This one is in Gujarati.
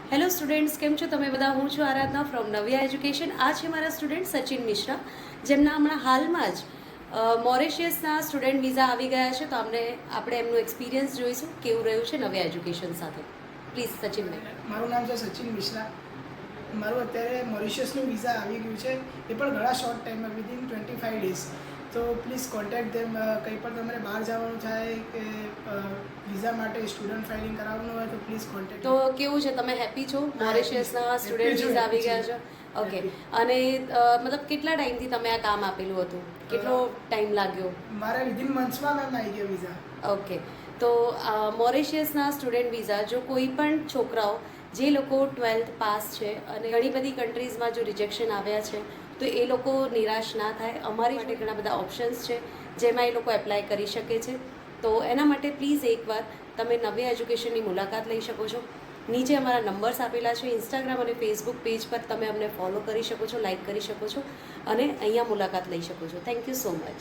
હેલો સ્ટુડન્ટ્સ, કેમ છો તમે બધા? હું છું આરાધના ફ્રોમ નવ્યા એજ્યુકેશન. આ છે મારા સ્ટુડન્ટ સચિન મિશ્રા, જેમના હમણાં હાલમાં જ મોરેશિયસના સ્ટુડન્ટ વિઝા આવી ગયા છે. તો આપણે એમનું એક્સપિરિયન્સ જોઈશું કેવું રહ્યું છે નવ્યા એજ્યુકેશન સાથે. પ્લીઝ સચિનભાઈ. મારું નામ છે સચિન મિશ્રા. મારું અત્યારે મોરિશિયસનું વિઝા આવી ગયું છે, એ પણ ઘણા શોર્ટ ટાઈમમાં, વિધિન 25 ડેઝ. તો પ્લીઝ કોન્ટેક્ટ ધેમ. કંઈ પણ તમારે બહાર જવાનું થાય કે વિઝા માટે સ્ટુડન્ટ ફાઇલિંગ કરાવવાનું હોય તો પ્લીઝ કોન્ટેક્ટ. તો કેવું છે, તમે હેપી છો? મોરેશિયસના સ્ટુડન્ટ વિઝા આવી ગયા છે. ઓકે. અને મતલબ કેટલા ટાઈમથી તમે આ કામ આપેલું હતું? કેટલો ટાઈમ લાગ્યો? મારે વિધિન મંથ્સમાં મેમ આવી ગયો વિઝા. ઓકે. તો મોરેશિયસના સ્ટુડન્ટ વિઝા, જો કોઈ પણ છોકરાઓ જે લોકો 12th પાસ છે અને ઘણી બધી કન્ટ્રીઝમાં જો રિજેક્શન આવ્યા છે, તો એ લોકો નિરાશ ના થાય. અમારી માટે ઘણા બધા ઓપ્શન્સ છે જેમાં એ લોકો એપ્લાય કરી શકે છે. તો એના માટે પ્લીઝ એકવાર તમે નવ્યા એજ્યુકેશનની મુલાકાત લઈ શકો છો. નીચે અમારા નંબર્સ આપેલા છે. ઇન્સ્ટાગ્રામ અને ફેસબુક પેજ પર તમે અમને ફોલો કરી શકો છો, લાઇક કરી શકો છો અને અહીંયા મુલાકાત લઈ શકો છો. Thank you so much.